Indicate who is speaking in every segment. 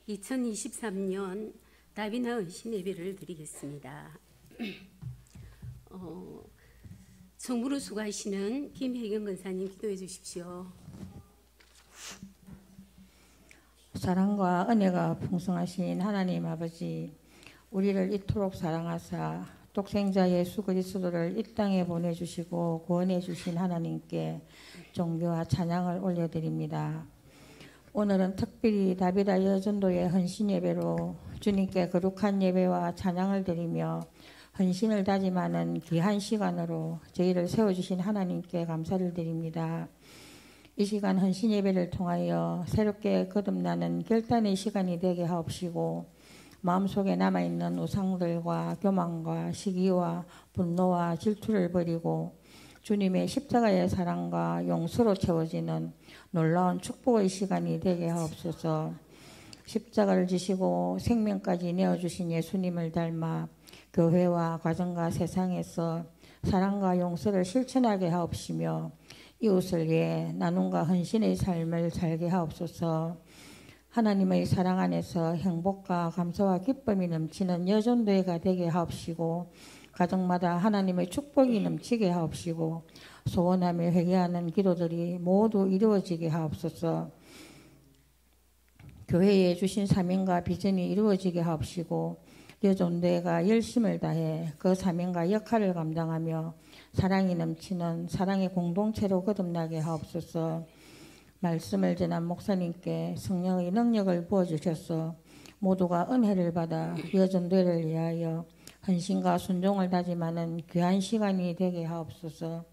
Speaker 1: 2023년 다비나 은신 예배를 드리겠습니다. 성부로 수고하시는 김혜경 권사님 기도해 주십시오.
Speaker 2: 사랑과 은혜가 풍성하신 하나님 아버지, 우리를 이토록 사랑하사 독생자 예수 그리스도를 이 땅에 보내주시고 구원해 주신 하나님께 존귀와 찬양을 올려드립니다. 오늘은 특별히 다비다 여전도의 헌신 예배로 주님께 거룩한 예배와 찬양을 드리며 헌신을 다짐하는 귀한 시간으로 저희를 세워주신 하나님께 감사를 드립니다. 이 시간 헌신 예배를 통하여 새롭게 거듭나는 결단의 시간이 되게 하옵시고, 마음속에 남아있는 우상들과 교만과 시기와 분노와 질투를 버리고 주님의 십자가의 사랑과 용서로 채워지는 놀라운 축복의 시간이 되게 하옵소서. 십자가를 지시고 생명까지 내어주신 예수님을 닮아 교회와 가정과 세상에서 사랑과 용서를 실천하게 하옵시며 이웃을 위해 나눔과 헌신의 삶을 살게 하옵소서. 하나님의 사랑 안에서 행복과 감사와 기쁨이 넘치는 여전도회가 되게 하옵시고, 가정마다 하나님의 축복이 넘치게 하옵시고, 소원하며 회개하는 기도들이 모두 이루어지게 하옵소서. 교회에 주신 사명과 비전이 이루어지게 하옵시고, 여전도회가 열심을 다해 그 사명과 역할을 감당하며 사랑이 넘치는 사랑의 공동체로 거듭나게 하옵소서. 말씀을 전한 목사님께 성령의 능력을 부어주셔서 모두가 은혜를 받아 여전도회를 위하여 헌신과 순종을 다짐하는 귀한 시간이 되게 하옵소서.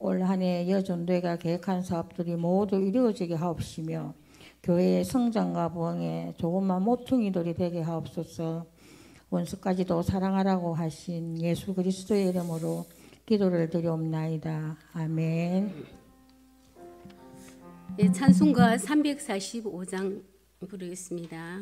Speaker 2: 올 한 해 여전도회가 계획한 사업들이 모두 이루어지게 하옵시며 교회의 성장과 부흥에 조금만 모퉁이돌이 되게 하옵소서. 원수까지도 사랑하라고 하신 예수 그리스도의 이름으로 기도를 드리옵나이다. 아멘.
Speaker 1: 네, 찬송가 345장 부르겠습니다.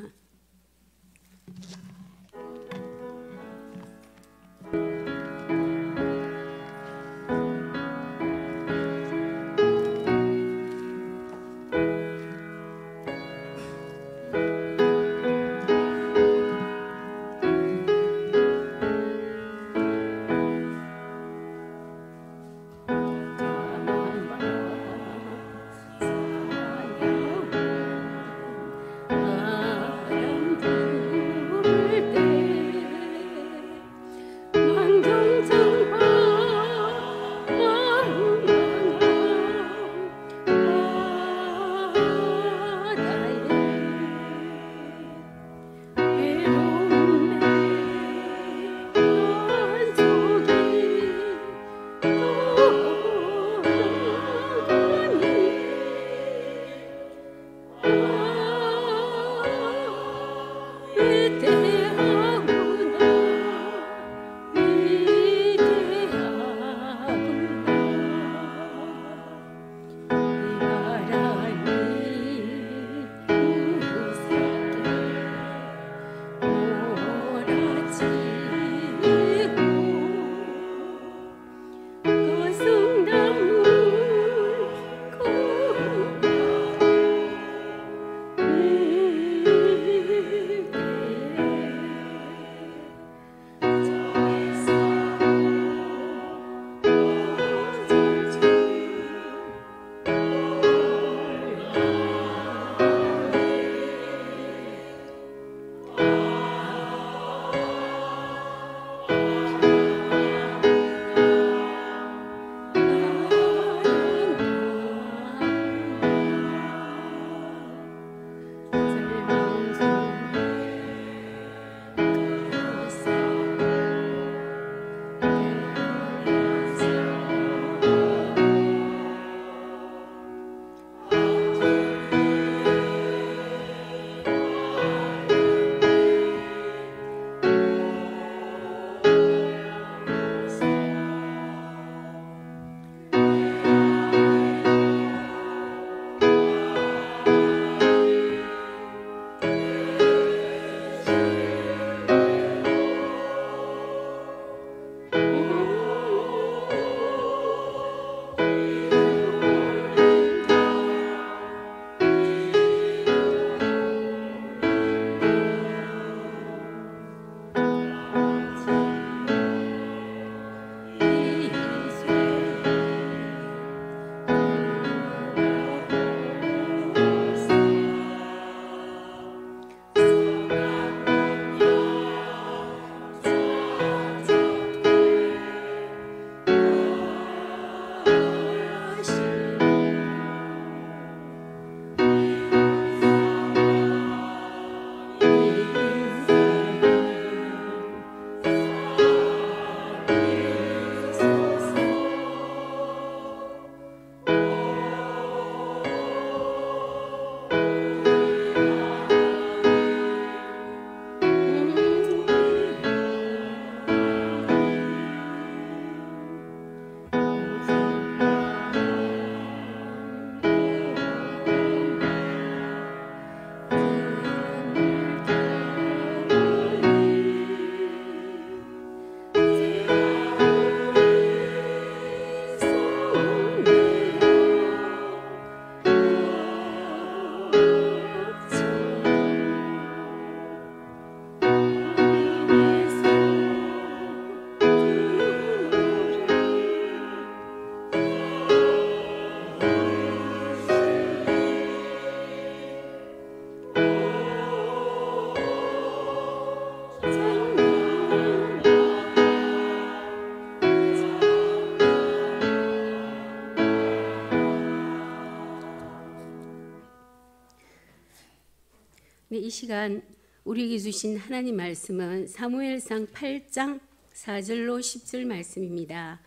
Speaker 1: 네, 이 시간 우리에게 주신 하나님 말씀은 사무엘상 8장 4절로 10절 말씀입니다.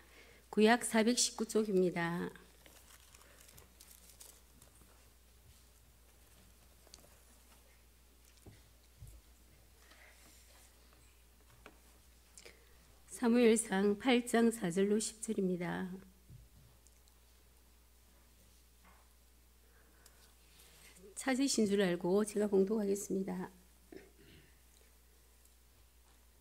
Speaker 1: 구약 419쪽입니다. 사무엘상 8장 4절로 10절입니다. 찾으신 줄 알고 제가 봉독하겠습니다.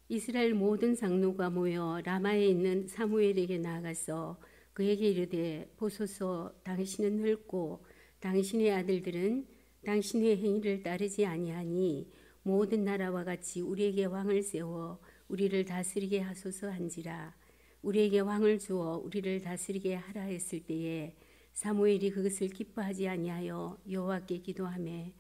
Speaker 1: 이스라엘 모든 장로가 모여 라마에 있는 사무엘에게 나아가서 그에게 이르되 보소서 당신은 늙고 당신의 아들들은 당신의 행위를 따르지 아니하니 모든 나라와 같이 우리에게 왕을 세워 우리를 다스리게 하소서 한지라. 우리에게 왕을 주어 우리를 다스리게 하라 했을 때에 사무엘이 그것을 기뻐하지 아니하여 여호와께 기도하매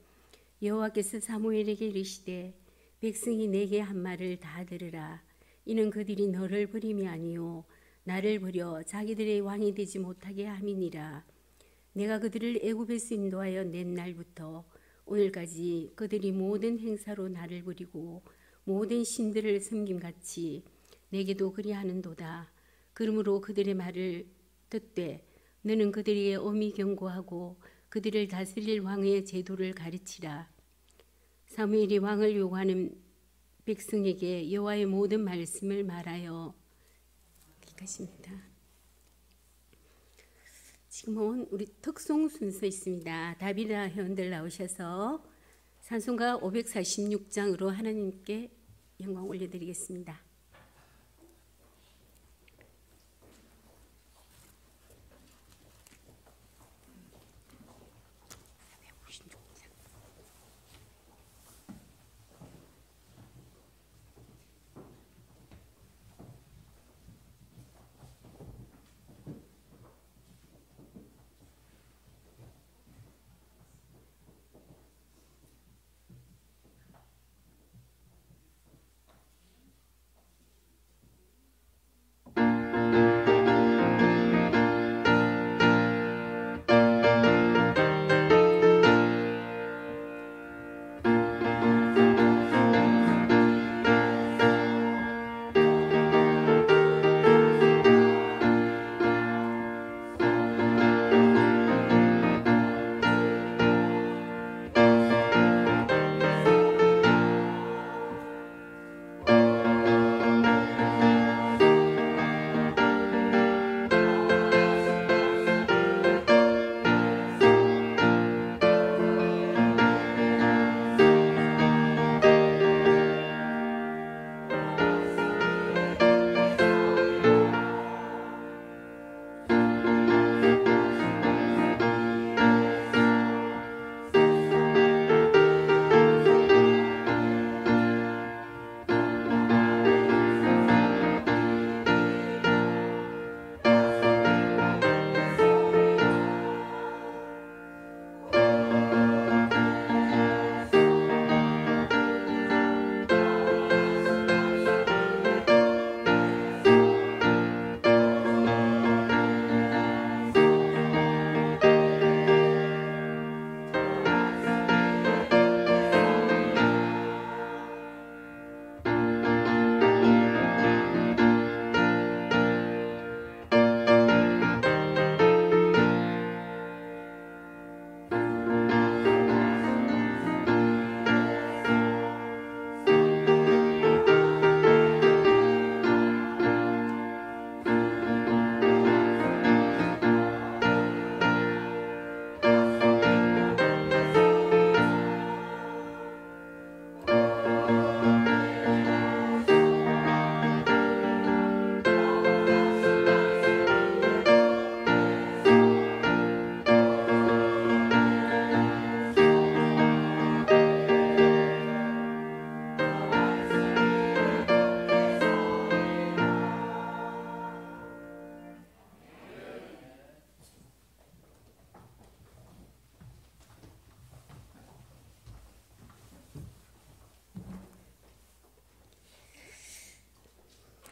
Speaker 1: 여호와께서 사무엘에게 이르시되 백성이 내게 한 말을 다 들으라. 이는 그들이 너를 버림이 아니요 나를 버려 자기들의 왕이 되지 못하게 함이니라. 내가 그들을 애굽에서 인도하여 낸 날부터 오늘까지 그들이 모든 행사로 나를 버리고 모든 신들을 섬김같이 내게도 그리하는도다. 그러므로 그들의 말을 듣되 너는 그들에게 엄히 경고하고 그들을 다스릴 왕의 제도를 가르치라. 사무엘이 왕을 요구하는 백성에게 여호와의 모든 말씀을 말하여 기록하십니다. 지금은 우리 특송 순서 있습니다. 다비라 회원들 나오셔서 찬송가 546장으로 하나님께 영광 올려드리겠습니다.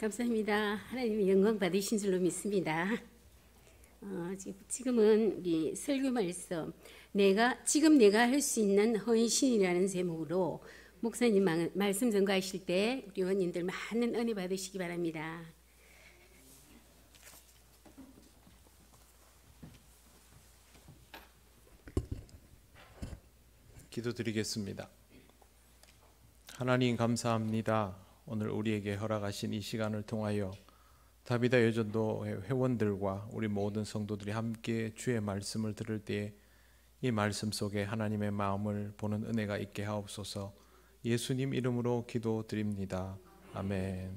Speaker 1: 감사합니다. 하나님의 영광 받으신 줄로 믿습니다. 지금은 우리 설교 말씀 지금 내가 할 수 있는 헌신이라는 제목으로 목사님 말씀 전가하실 때 우리 의원님들 많은 은혜 받으시기 바랍니다.
Speaker 3: 기도드리겠습니다. 하나님 감사합니다. 오늘 우리에게 허락하신 이 시간을 통하여 다비다 여전도회 회원들과 우리 모든 성도들이 함께 주의 말씀을 들을 때에 이 말씀 속에 하나님의 마음을 보는 은혜가 있게 하옵소서. 예수님 이름으로 기도드립니다. 아멘.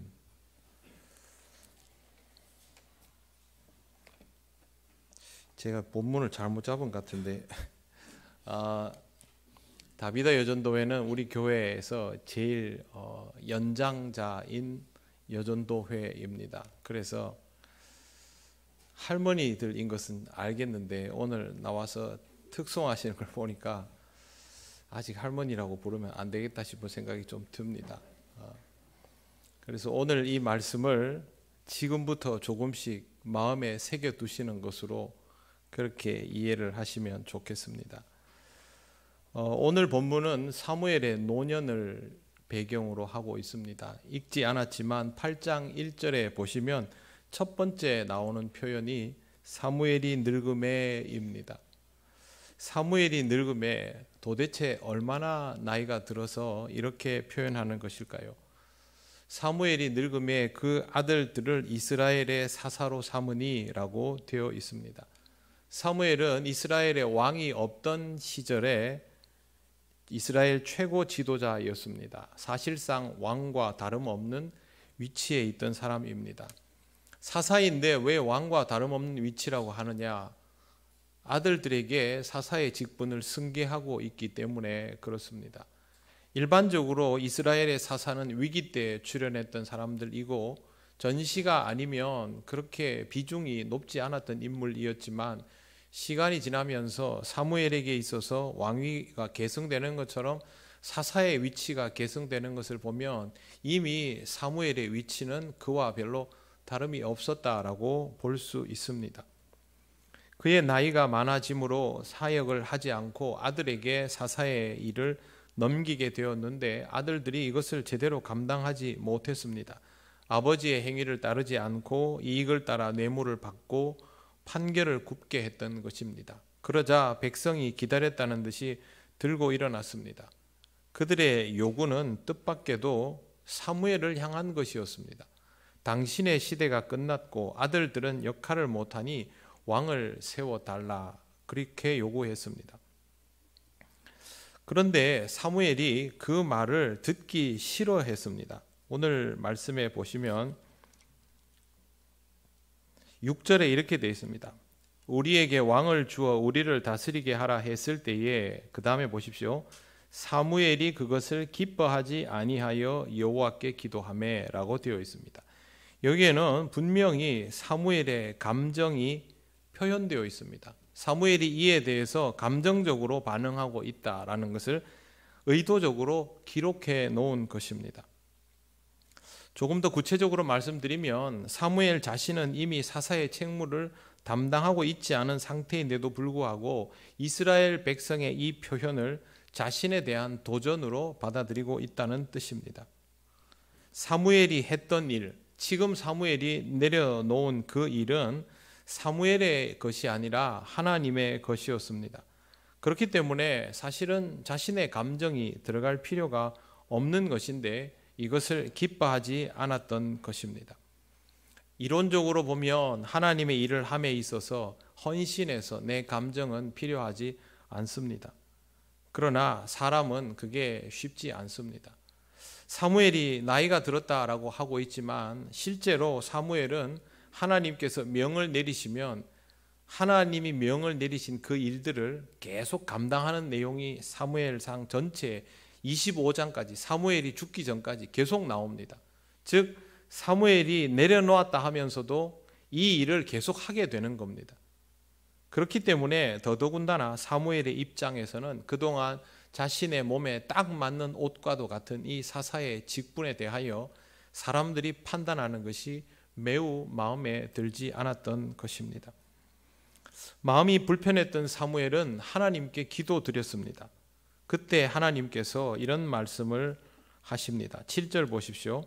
Speaker 3: 제가 본문을 잘못 잡은 것 같은데 다비다 여전도회는 우리 교회에서 제일 연장자인 여전도회입니다. 그래서 할머니들인 것은 알겠는데 오늘 나와서 특송하시는 걸 보니까 아직 할머니라고 부르면 안 되겠다 싶은 생각이 좀 듭니다. 그래서 오늘 이 말씀을 지금부터 조금씩 마음에 새겨두시는 것으로 그렇게 이해를 하시면 좋겠습니다. 오늘 본문은 사무엘의 노년을 배경으로 하고 있습니다. 읽지 않았지만 8장 1절에 보시면 첫 번째 나오는 표현이 사무엘이 늙음에입니다. 사무엘이 늙음에 도대체 얼마나 나이가 들어서 이렇게 표현하는 것일까요? 사무엘이 늙음에 그 아들들을 이스라엘의 사사로 삼으니라고 되어 있습니다. 사무엘은 이스라엘의 왕이 없던 시절에 이스라엘 최고 지도자였습니다. 사실상 왕과 다름없는 위치에 있던 사람입니다. 사사인데 왜 왕과 다름없는 위치라고 하느냐? 아들들에게 사사의 직분을 승계하고 있기 때문에 그렇습니다. 일반적으로 이스라엘의 사사는 위기 때 출연했던 사람들이고 전시가 아니면 그렇게 비중이 높지 않았던 인물이었지만 시간이 지나면서 사무엘에게 있어서 왕위가 계승되는 것처럼 사사의 위치가 계승되는 것을 보면 이미 사무엘의 위치는 그와 별로 다름이 없었다라고 볼 수 있습니다. 그의 나이가 많아짐으로 사역을 하지 않고 아들에게 사사의 일을 넘기게 되었는데 아들들이 이것을 제대로 감당하지 못했습니다. 아버지의 행위를 따르지 않고 이익을 따라 뇌물을 받고 판결을 굽게 했던 것입니다. 그러자 백성이 기다렸다는 듯이 들고 일어났습니다. 그들의 요구는 뜻밖에도 사무엘을 향한 것이었습니다. 당신의 시대가 끝났고 아들들은 역할을 못하니 왕을 세워달라, 그렇게 요구했습니다. 그런데 사무엘이 그 말을 듣기 싫어했습니다. 오늘 말씀에 보시면 6절에 이렇게 되어 있습니다. 우리에게 왕을 주어 우리를 다스리게 하라 했을 때에, 그 다음에 보십시오. 사무엘이 그것을 기뻐하지 아니하여 여호와께 기도하매 라고 되어 있습니다. 여기에는 분명히 사무엘의 감정이 표현되어 있습니다. 사무엘이 이에 대해서 감정적으로 반응하고 있다라는 것을 의도적으로 기록해 놓은 것입니다. 조금 더 구체적으로 말씀드리면 사무엘 자신은 이미 사사의 책무를 담당하고 있지 않은 상태인데도 불구하고 이스라엘 백성의 이 표현을 자신에 대한 도전으로 받아들이고 있다는 뜻입니다. 사무엘이 했던 일, 지금 사무엘이 내려놓은 그 일은 사무엘의 것이 아니라 하나님의 것이었습니다. 그렇기 때문에 사실은 자신의 감정이 들어갈 필요가 없는 것인데 이것을 기뻐하지 않았던 것입니다. 이론적으로 보면 하나님의 일을 함에 있어서 헌신해서 내 감정은 필요하지 않습니다. 그러나 사람은 그게 쉽지 않습니다. 사무엘이 나이가 들었다라고 하고 있지만 실제로 사무엘은 하나님께서 명을 내리시면 하나님이 명을 내리신 그 일들을 계속 감당하는 내용이 사무엘상 전체 25장까지 사무엘이 죽기 전까지 계속 나옵니다. 즉 사무엘이 내려놓았다 하면서도 이 일을 계속 하게 되는 겁니다. 그렇기 때문에 더더군다나 사무엘의 입장에서는 그동안 자신의 몸에 딱 맞는 옷과도 같은 이 사사의 직분에 대하여 사람들이 판단하는 것이 매우 마음에 들지 않았던 것입니다. 마음이 불편했던 사무엘은 하나님께 기도드렸습니다. 그때 하나님께서 이런 말씀을 하십니다. 7절 보십시오.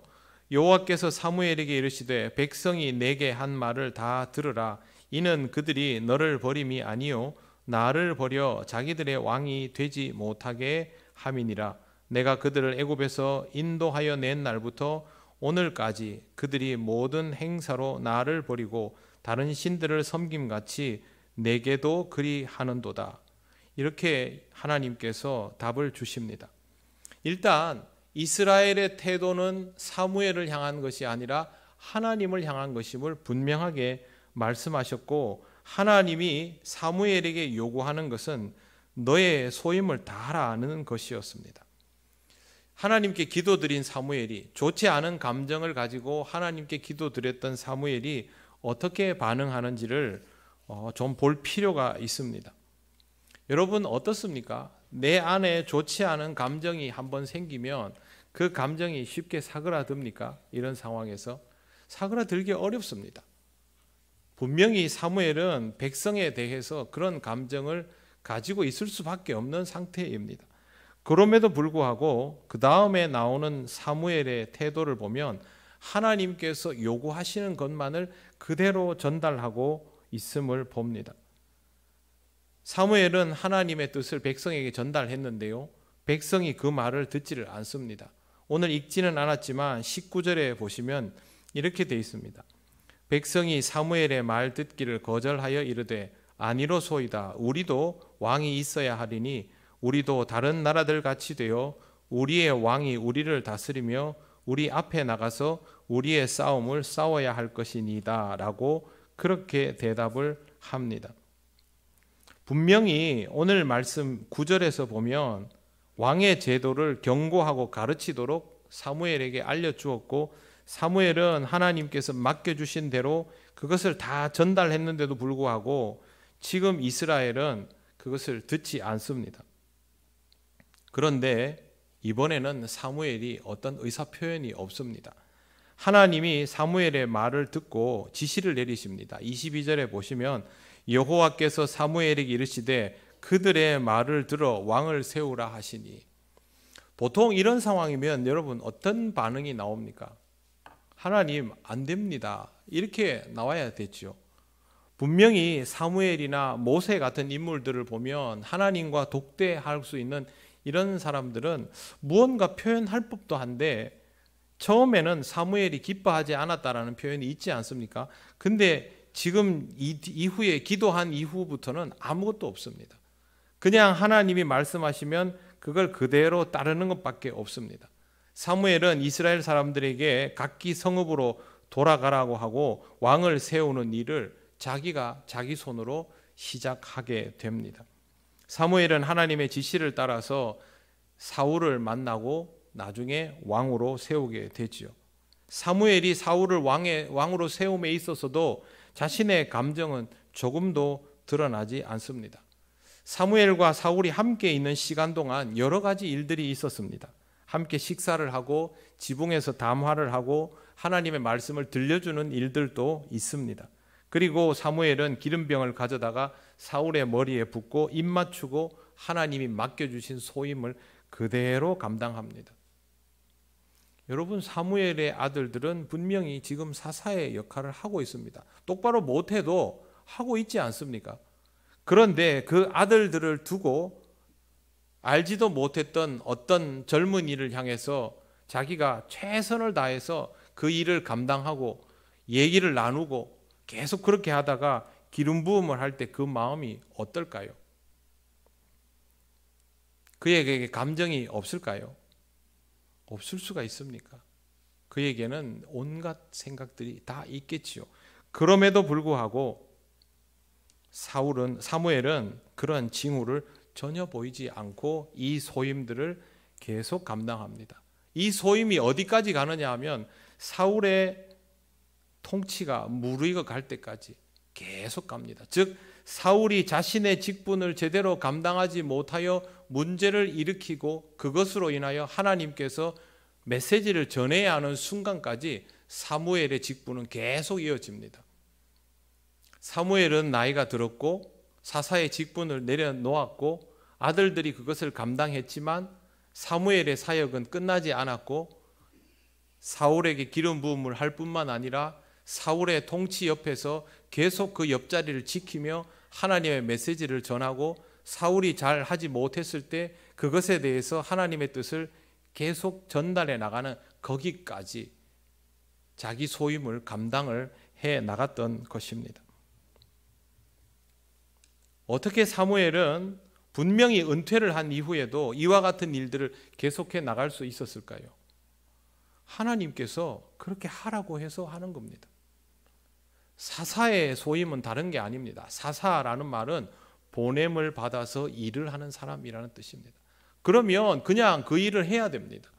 Speaker 3: 여호와께서 사무엘에게 이르시되 백성이 내게 한 말을 다 들으라. 이는 그들이 너를 버림이 아니요 나를 버려 자기들의 왕이 되지 못하게 함이니라. 내가 그들을 애굽에서 인도하여 낸 날부터 오늘까지 그들이 모든 행사로 나를 버리고 다른 신들을 섬김같이 내게도 그리하는도다. 이렇게 하나님께서 답을 주십니다. 일단 이스라엘의 태도는 사무엘을 향한 것이 아니라 하나님을 향한 것임을 분명하게 말씀하셨고, 하나님이 사무엘에게 요구하는 것은 너의 소임을 다하라는 것이었습니다. 하나님께 기도드린 사무엘이, 좋지 않은 감정을 가지고 하나님께 기도드렸던 사무엘이 어떻게 반응하는지를 좀 볼 필요가 있습니다. 여러분 어떻습니까? 내 안에 좋지 않은 감정이 한번 생기면 그 감정이 쉽게 사그라듭니까? 이런 상황에서 사그라들기 어렵습니다. 분명히 사무엘은 백성에 대해서 그런 감정을 가지고 있을 수밖에 없는 상태입니다. 그럼에도 불구하고 그 다음에 나오는 사무엘의 태도를 보면 하나님께서 요구하시는 것만을 그대로 전달하고 있음을 봅니다. 사무엘은 하나님의 뜻을 백성에게 전달했는데요, 백성이 그 말을 듣지를 않습니다. 오늘 읽지는 않았지만 19절에 보시면 이렇게 되어 있습니다. 백성이 사무엘의 말 듣기를 거절하여 이르되 아니로소이다. 우리도 왕이 있어야 하리니 우리도 다른 나라들 같이 되어 우리의 왕이 우리를 다스리며 우리 앞에 나가서 우리의 싸움을 싸워야 할 것이니이다 라고 그렇게 대답을 합니다. 분명히 오늘 말씀 9절에서 보면 왕의 제도를 경고하고 가르치도록 사무엘에게 알려주었고, 사무엘은 하나님께서 맡겨주신 대로 그것을 다 전달했는데도 불구하고 지금 이스라엘은 그것을 듣지 않습니다. 그런데 이번에는 사무엘이 어떤 의사표현이 없습니다. 하나님이 사무엘의 말을 듣고 지시를 내리십니다. 22절에 보시면 여호와께서 사무엘에게 이르시되 그들의 말을 들어 왕을 세우라 하시니. 보통 이런 상황이면 여러분 어떤 반응이 나옵니까? 하나님 안 됩니다, 이렇게 나와야 되죠. 분명히 사무엘이나 모세 같은 인물들을 보면 하나님과 독대할 수 있는 이런 사람들은 무언가 표현할 법도 한데 처음에는 사무엘이 기뻐하지 않았다라는 표현이 있지 않습니까? 근데 지금 이후에 기도한 이후부터는 아무것도 없습니다. 그냥 하나님이 말씀하시면 그걸 그대로 따르는 것밖에 없습니다. 사무엘은 이스라엘 사람들에게 각기 성읍으로 돌아가라고 하고 왕을 세우는 일을 자기가 자기 손으로 시작하게 됩니다. 사무엘은 하나님의 지시를 따라서 사울을 만나고 나중에 왕으로 세우게 되지요. 사무엘이 사울을 왕으로 세움에 있어서도 자신의 감정은 조금도 드러나지 않습니다. 사무엘과 사울이 함께 있는 시간 동안 여러 가지 일들이 있었습니다. 함께 식사를 하고 지붕에서 담화를 하고 하나님의 말씀을 들려주는 일들도 있습니다. 그리고 사무엘은 기름병을 가져다가 사울의 머리에 붓고 입 맞추고 하나님이 맡겨주신 소임을 그대로 감당합니다. 여러분, 사무엘의 아들들은 분명히 지금 사사의 역할을 하고 있습니다. 똑바로 못해도 하고 있지 않습니까? 그런데 그 아들들을 두고 알지도 못했던 어떤 젊은이를 향해서 자기가 최선을 다해서 그 일을 감당하고 얘기를 나누고 계속 그렇게 하다가 기름 부음을 할 때 그 마음이 어떨까요? 그에게 감정이 없을까요? 없을 수가 있습니까? 그에게는 온갖 생각들이 다 있겠지요. 그럼에도 불구하고 사무엘은 그런 징후를 전혀 보이지 않고 이 소임들을 계속 감당합니다. 이 소임이 어디까지 가느냐 하면 사울의 통치가 무르익어 갈 때까지 계속 갑니다. 즉 사울이 자신의 직분을 제대로 감당하지 못하여 문제를 일으키고 그것으로 인하여 하나님께서 메시지를 전해야 하는 순간까지 사무엘의 직분은 계속 이어집니다. 사무엘은 나이가 들었고 사사의 직분을 내려놓았고 아들들이 그것을 감당했지만 사무엘의 사역은 끝나지 않았고 사울에게 기름 부음을 할 뿐만 아니라 사울의 통치 옆에서 계속 그 옆자리를 지키며 하나님의 메시지를 전하고 사울이 잘 하지 못했을 때 그것에 대해서 하나님의 뜻을 계속 전달해 나가는 거기까지 자기 소임을 감당을 해 나갔던 것입니다. 어떻게 사무엘은 분명히 은퇴를 한 이후에도 이와 같은 일들을 계속해 나갈 수 있었을까요? 하나님께서 그렇게 하라고 해서 하는 겁니다. 사사의 소임은 다른 게 아닙니다. 사사라는 말은 보냄을 받아서 일을 하는 사람이라는 뜻입니다. 그러면 그냥 그 일을 해야 됩니다.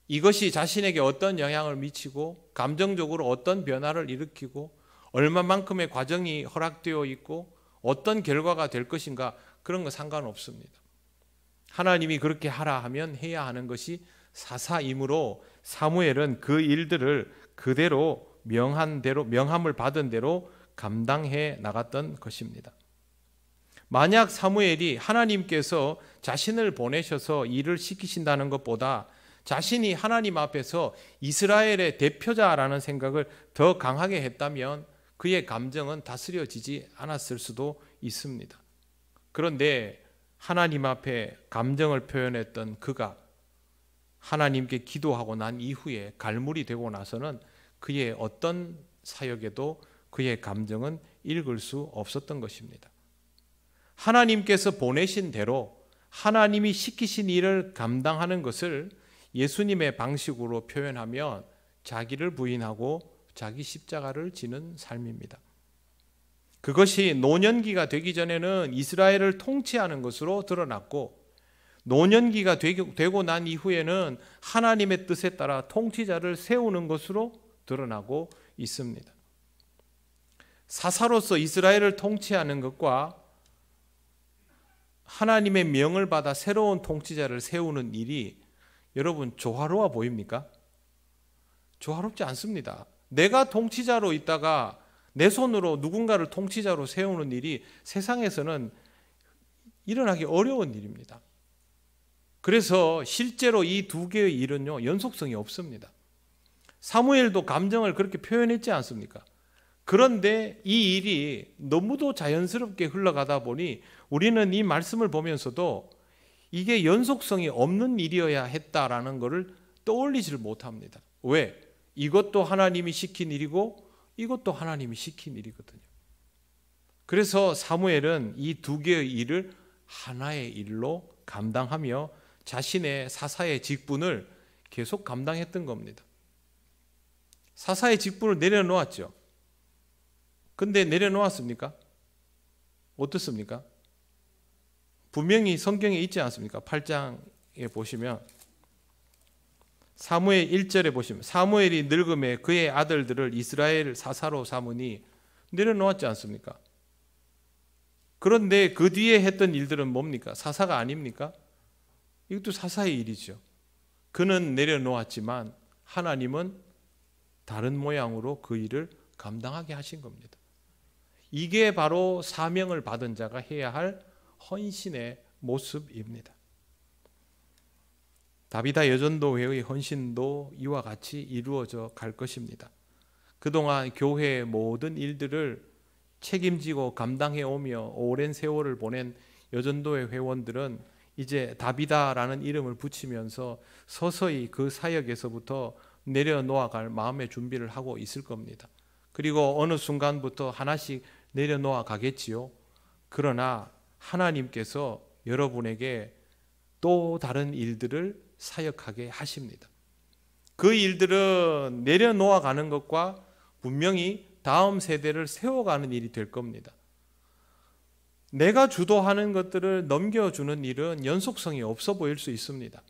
Speaker 3: 이것이 자신에게 어떤 영향을 미치고 감정적으로 어떤 변화를 일으키고 얼마만큼의 과정이 허락되어 있고 어떤 결과가 될 것인가 그런 거 상관없습니다. 하나님이 그렇게 하라 하면 해야 하는 것이 사사이므로 사무엘은 그 일들을 그대로 명함을 받은 대로 감당해 나갔던 것입니다. 만약 사무엘이 하나님께서 자신을 보내셔서 일을 시키신다는 것보다 자신이 하나님 앞에서 이스라엘의 대표자라는 생각을 더 강하게 했다면 그의 감정은 다스려지지 않았을 수도 있습니다. 그런데 하나님 앞에 감정을 표현했던 그가 하나님께 기도하고 난 이후에 갈물이 되고 나서는 그의 어떤 사역에도 그의 감정은 읽을 수 없었던 것입니다. 하나님께서 보내신 대로 하나님이 시키신 일을 감당하는 것을 예수님의 방식으로 표현하면 자기를 부인하고 자기 십자가를 지는 삶입니다. 그것이 노년기가 되기 전에는 이스라엘을 통치하는 것으로 드러났고 노년기가 되고 난 이후에는 하나님의 뜻에 따라 통치자를 세우는 것으로 드러나고 있습니다. 사사로서 이스라엘을 통치하는 것과 하나님의 명을 받아 새로운 통치자를 세우는 일이 여러분 조화로워 보입니까? 조화롭지 않습니다. 내가 통치자로 있다가 내 손으로 누군가를 통치자로 세우는 일이 세상에서는 일어나기 어려운 일입니다. 그래서 실제로 이 두 개의 일은요 연속성이 없습니다. 사무엘도 감정을 그렇게 표현했지 않습니까? 그런데 이 일이 너무도 자연스럽게 흘러가다 보니 우리는 이 말씀을 보면서도 이게 연속성이 없는 일이어야 했다라는 것을 떠올리지를 못합니다. 왜? 이것도 하나님이 시킨 일이고 이것도 하나님이 시킨 일이거든요. 그래서 사무엘은 이 두 개의 일을 하나의 일로 감당하며 자신의 사사의 직분을 계속 감당했던 겁니다. 사사의 직분을 내려놓았죠. 근데 내려놓았습니까? 어떻습니까? 분명히 성경에 있지 않습니까? 8장에 보시면 사무엘 1절에 보시면 사무엘이 늙음에 그의 아들들을 이스라엘 사사로 삼으니 내려놓았지 않습니까? 그런데 그 뒤에 했던 일들은 뭡니까? 사사가 아닙니까? 이것도 사사의 일이죠. 그는 내려놓았지만 하나님은 다른 모양으로 그 일을 감당하게 하신 겁니다. 이게 바로 사명을 받은 자가 해야 할 헌신의 모습입니다. 다비다 여전도회의 헌신도 이와 같이 이루어져 갈 것입니다. 그동안 교회의 모든 일들을 책임지고 감당해 오며 오랜 세월을 보낸 여전도회 회원들은 이제 다비다라는 이름을 붙이면서 서서히 그 사역에서부터 내려놓아 갈 마음의 준비를 하고 있을 겁니다. 그리고 어느 순간부터 하나씩 내려놓아 가겠지요. 그러나 하나님께서 여러분에게 또 다른 일들을 사역하게 하십니다. 그 일들은 내려놓아 가는 것과 분명히 다음 세대를 세워가는 일이 될 겁니다. 내가 주도하는 것들을 넘겨주는 일은 연속성이 없어 보일 수 있습니다.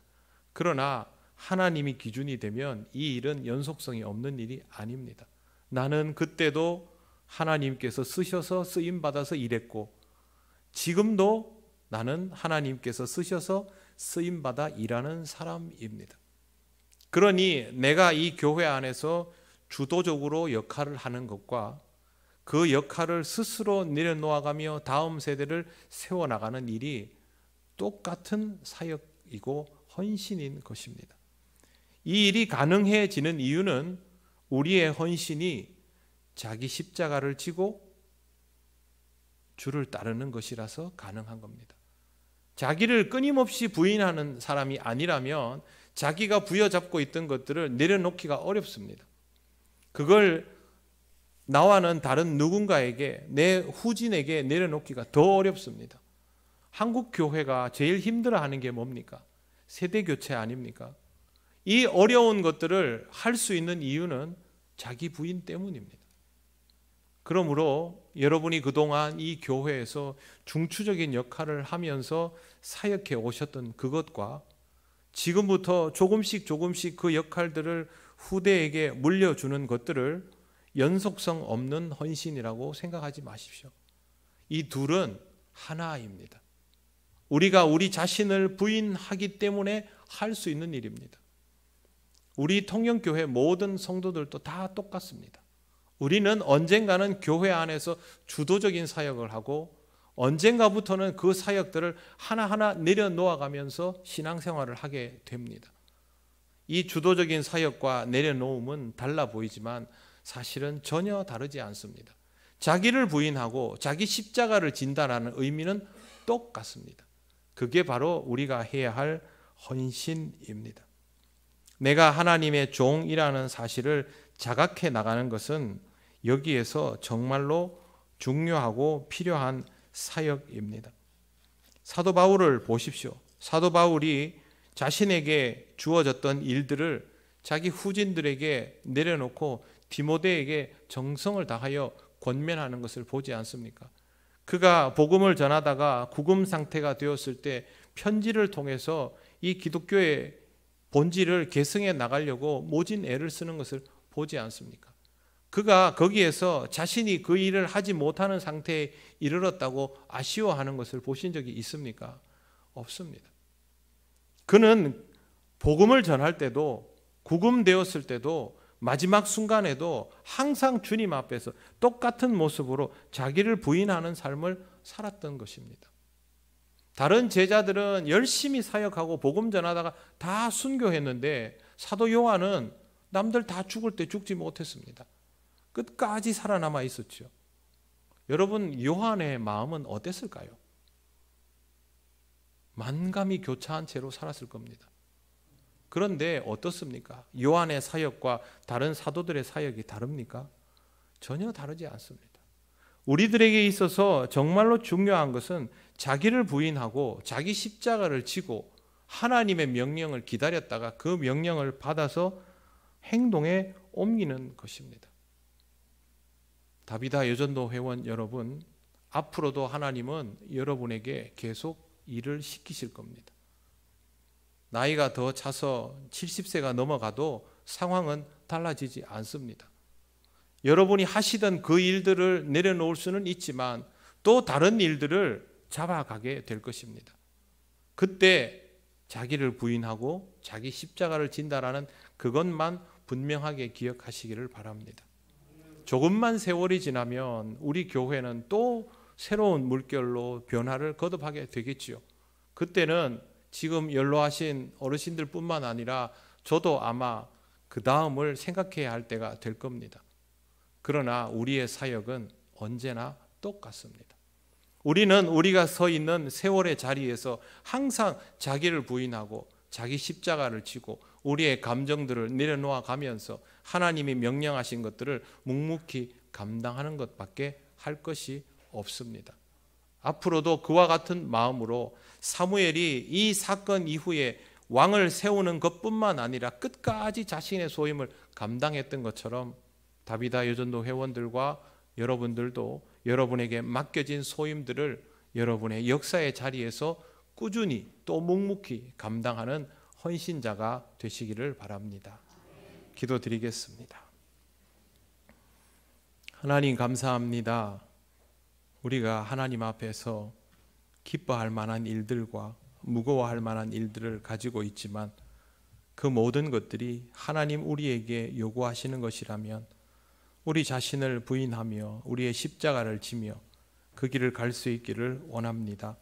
Speaker 3: 그러나 하나님이 기준이 되면 이 일은 연속성이 없는 일이 아닙니다. 나는 그때도 하나님께서 쓰셔서 쓰임받아서 일했고 지금도 나는 하나님께서 쓰셔서 쓰임받아 일하는 사람입니다. 그러니 내가 이 교회 안에서 주도적으로 역할을 하는 것과 그 역할을 스스로 내려놓아가며 다음 세대를 세워나가는 일이 똑같은 사역이고 헌신인 것입니다. 이 일이 가능해지는 이유는 우리의 헌신이 자기 십자가를 지고 주를 따르는 것이라서 가능한 겁니다. 자기를 끊임없이 부인하는 사람이 아니라면 자기가 부여잡고 있던 것들을 내려놓기가 어렵습니다. 그걸 나와는 다른 누군가에게, 내 후진에게 내려놓기가 더 어렵습니다. 한국 교회가 제일 힘들어하는 게 뭡니까? 세대 교체 아닙니까? 이 어려운 것들을 할 수 있는 이유는 자기 부인 때문입니다. 그러므로 여러분이 그동안 이 교회에서 중추적인 역할을 하면서 사역해 오셨던 그것과 지금부터 조금씩 그 역할들을 후대에게 물려주는 것들을 연속성 없는 헌신이라고 생각하지 마십시오. 이 둘은 하나입니다. 우리가 우리 자신을 부인하기 때문에 할 수 있는 일입니다. 우리 통영교회 모든 성도들도 다 똑같습니다. 우리는 언젠가는 교회 안에서 주도적인 사역을 하고 언젠가부터는 그 사역들을 하나하나 내려놓아가면서 신앙생활을 하게 됩니다. 이 주도적인 사역과 내려놓음은 달라 보이지만 사실은 전혀 다르지 않습니다. 자기를 부인하고 자기 십자가를 진다라는 의미는 똑같습니다. 그게 바로 우리가 해야 할 헌신입니다. 내가 하나님의 종이라는 사실을 자각해 나가는 것은 여기에서 정말로 중요하고 필요한 사역입니다. 사도 바울을 보십시오. 사도 바울이 자신에게 주어졌던 일들을 자기 후진들에게 내려놓고 디모데에게 정성을 다하여 권면하는 것을 보지 않습니까? 그가 복음을 전하다가 구금 상태가 되었을 때 편지를 통해서 이 기독교의 본질을 계승해 나가려고 모진 애를 쓰는 것을 보지 않습니까? 그가 거기에서 자신이 그 일을 하지 못하는 상태에 이르렀다고 아쉬워하는 것을 보신 적이 있습니까? 없습니다. 그는 복음을 전할 때도 구금되었을 때도 마지막 순간에도 항상 주님 앞에서 똑같은 모습으로 자기를 부인하는 삶을 살았던 것입니다. 다른 제자들은 열심히 사역하고 복음 전하다가 다 순교했는데 사도 요한은 남들 다 죽을 때 죽지 못했습니다. 끝까지 살아남아 있었죠. 여러분, 요한의 마음은 어땠을까요? 만감이 교차한 채로 살았을 겁니다. 그런데 어떻습니까? 요한의 사역과 다른 사도들의 사역이 다릅니까? 전혀 다르지 않습니다. 우리들에게 있어서 정말로 중요한 것은 자기를 부인하고 자기 십자가를 지고 하나님의 명령을 기다렸다가 그 명령을 받아서 행동에 옮기는 것입니다. 다비다 여전도 회원 여러분, 앞으로도 하나님은 여러분에게 계속 일을 시키실 겁니다. 나이가 더 차서 70세가 넘어가도 상황은 달라지지 않습니다. 여러분이 하시던 그 일들을 내려놓을 수는 있지만 또 다른 일들을 잡아가게 될 것입니다. 그때 자기를 부인하고 자기 십자가를 진다라는 그것만 분명하게 기억하시기를 바랍니다. 조금만 세월이 지나면 우리 교회는 또 새로운 물결로 변화를 거듭하게 되겠지요. 그때는 지금 연로하신 어르신들 뿐만 아니라 저도 아마 그 다음을 생각해야 할 때가 될 겁니다. 그러나 우리의 사역은 언제나 똑같습니다. 우리는 우리가 서 있는 세월의 자리에서 항상 자기를 부인하고 자기 십자가를 지고 우리의 감정들을 내려놓아 가면서 하나님이 명령하신 것들을 묵묵히 감당하는 것밖에 할 것이 없습니다. 앞으로도 그와 같은 마음으로 사무엘이 이 사건 이후에 왕을 세우는 것뿐만 아니라 끝까지 자신의 소임을 감당했던 것처럼 다비다 여전도 회원들과 여러분들도 여러분에게 맡겨진 소임들을 여러분의 역사의 자리에서 꾸준히 또 묵묵히 감당하는 헌신자가 되시기를 바랍니다. 기도드리겠습니다. 하나님 감사합니다. 우리가 하나님 앞에서 기뻐할 만한 일들과 무거워할 만한 일들을 가지고 있지만 그 모든 것들이 하나님 우리에게 요구하시는 것이라면 우리 자신을 부인하며 우리의 십자가를 지며 그 길을 갈 수 있기를 원합니다.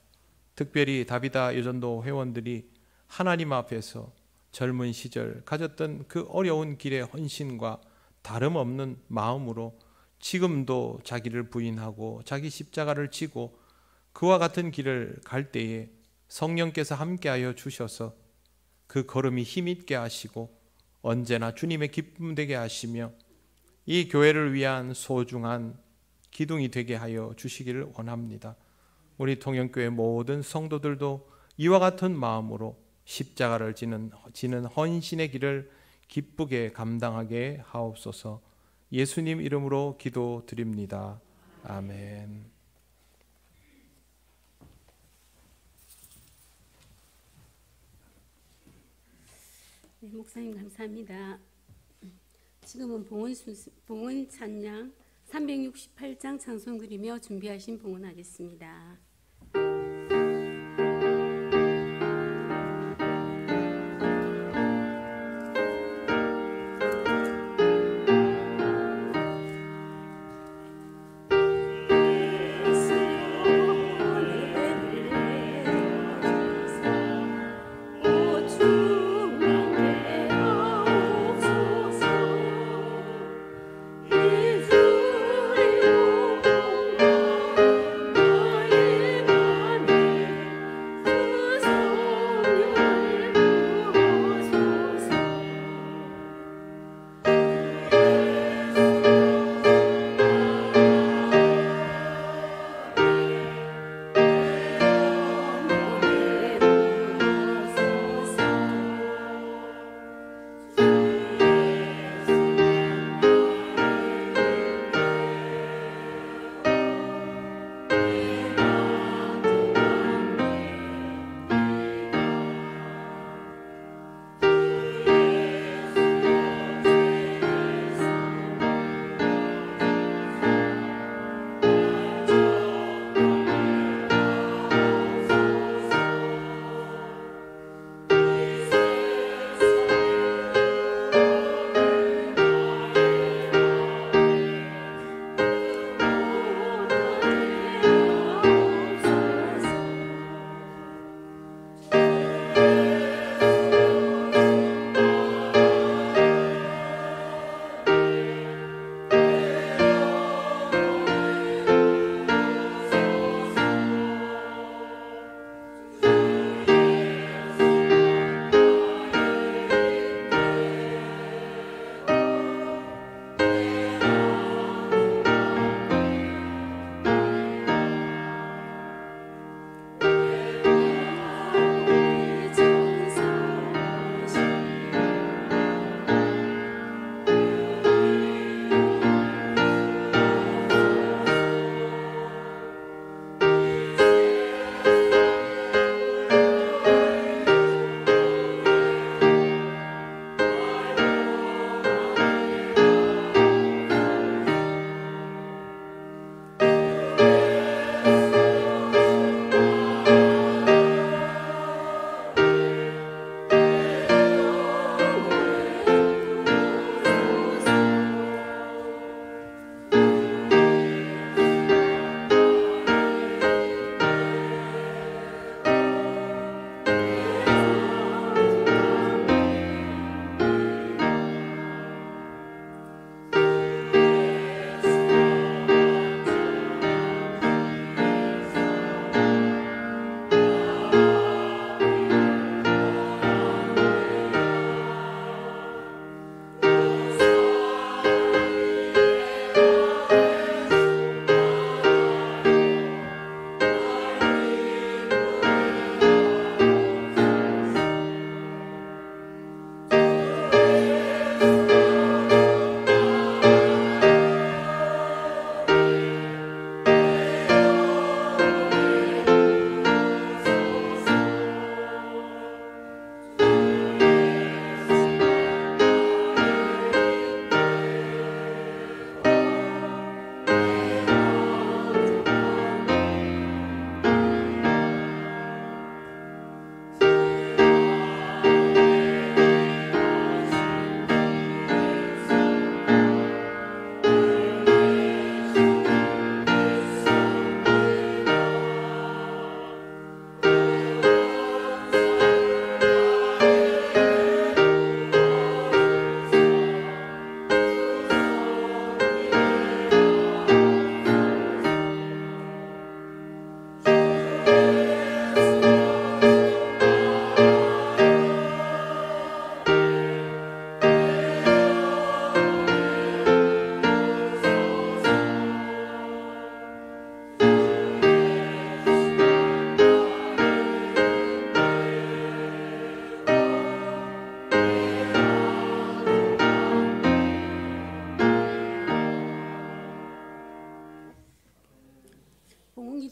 Speaker 3: 특별히 다비다 여전도 회원들이 하나님 앞에서 젊은 시절 가졌던 그 어려운 길의 헌신과 다름없는 마음으로 지금도 자기를 부인하고 자기 십자가를 지고 그와 같은 길을 갈 때에 성령께서 함께하여 주셔서 그 걸음이 힘있게 하시고 언제나 주님의 기쁨 되게 하시며 이 교회를 위한 소중한 기둥이 되게 하여 주시기를 원합니다. 우리 통영교회 모든 성도들도 이와 같은 마음으로 십자가를 지는 헌신의 길을 기쁘게 감당하게 하옵소서. 예수님 이름으로 기도드립니다. 아멘.
Speaker 1: 네, 목사님 감사합니다. 지금은 봉헌 찬양 368장 찬송 드리며 준비하신 봉헌하겠습니다.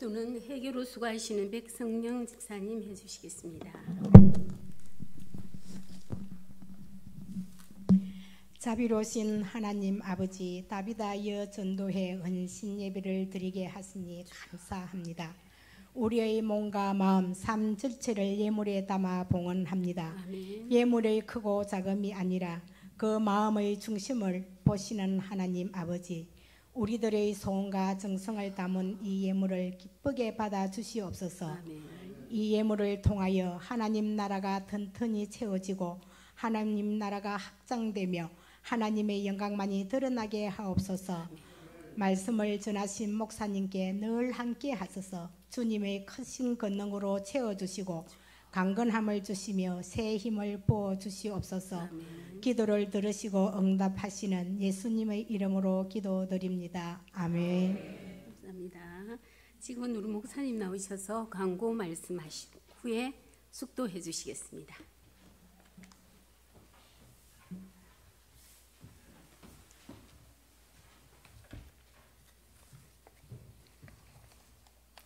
Speaker 1: 순서는 회개로 수고하시는 백성령 집사님 해주시겠습니다.
Speaker 4: 자비로우신 하나님 아버지, 다비다여 전도회 헌신 예배를 드리게 하시니 감사합니다. 우리의 몸과 마음, 삶 전체를 예물에 담아 봉헌합니다.
Speaker 1: 아멘.
Speaker 4: 예물의 크고 작음이 아니라 그 마음의 중심을 보시는 하나님 아버지, 우리들의 소원과 정성을 담은 이 예물을 기쁘게 받아 주시옵소서.
Speaker 1: 아멘.
Speaker 4: 이 예물을 통하여 하나님 나라가 튼튼히 채워지고 하나님 나라가 확장되며 하나님의 영광만이 드러나게 하옵소서. 말씀을 전하신 목사님께 늘 함께 하소서. 주님의 크신 권능으로 채워주시고 강건함을 주시며 새 힘을 부어주시옵소서.
Speaker 1: 아멘.
Speaker 4: 기도를 들으시고 응답하시는 예수님의 이름으로 기도드립니다. 아멘.
Speaker 1: 감사합니다. 지금은 우리 목사님 나오셔서 광고 말씀하신 후에 숙도해 주시겠습니다.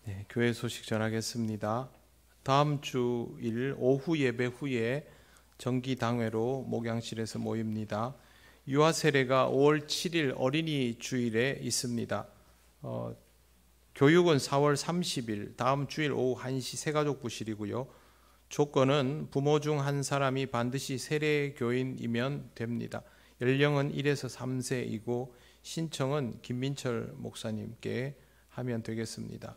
Speaker 3: 네, 교회 소식 전하겠습니다. 다음 주일 오후 예배 후에 정기 당회로 목양실에서 모입니다. 유아 세례가 5월 7일 어린이 주일에 있습니다. 교육은 4월 30일 다음 주일 오후 1시 새가족 부실이고요. 조건은 부모 중 한 사람이 반드시 세례 교인이면 됩니다. 연령은 1에서 3세이고 신청은 김민철 목사님께 하면 되겠습니다.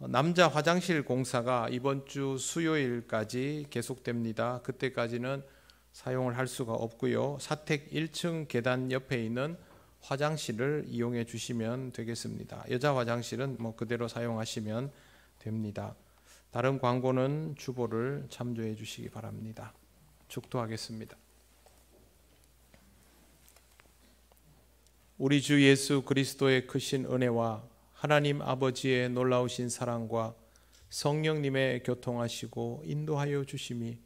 Speaker 3: 남자 화장실 공사가 이번 주 수요일까지 계속됩니다. 그때까지는 사용을 할 수가 없고요. 사택 1층 계단 옆에 있는 화장실을 이용해 주시면 되겠습니다. 여자 화장실은 그대로 사용하시면 됩니다. 다른 광고는 주보를 참조해 주시기 바랍니다. 축도하겠습니다. 우리 주 예수 그리스도의 크신 은혜와 하나님 아버지의 놀라우신 사랑과 성령님의 교통하시고 인도하여 주심이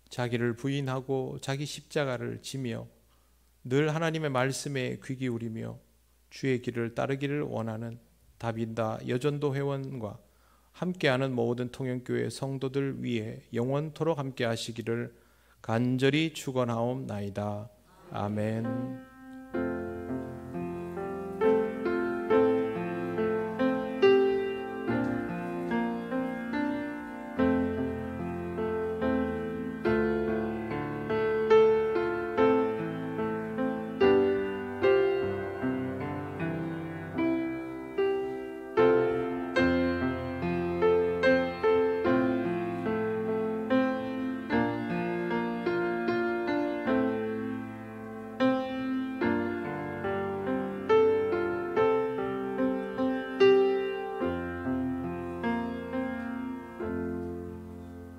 Speaker 3: 자기를 부인하고 자기 십자가를 지며 늘 하나님의 말씀에 귀 기울이며 주의 길을 따르기를 원하는 다빈다 여전도 회원과 함께하는 모든 통영교회 성도들 위해 영원토록 함께 하시기를 간절히 축원하옵나이다. 아멘.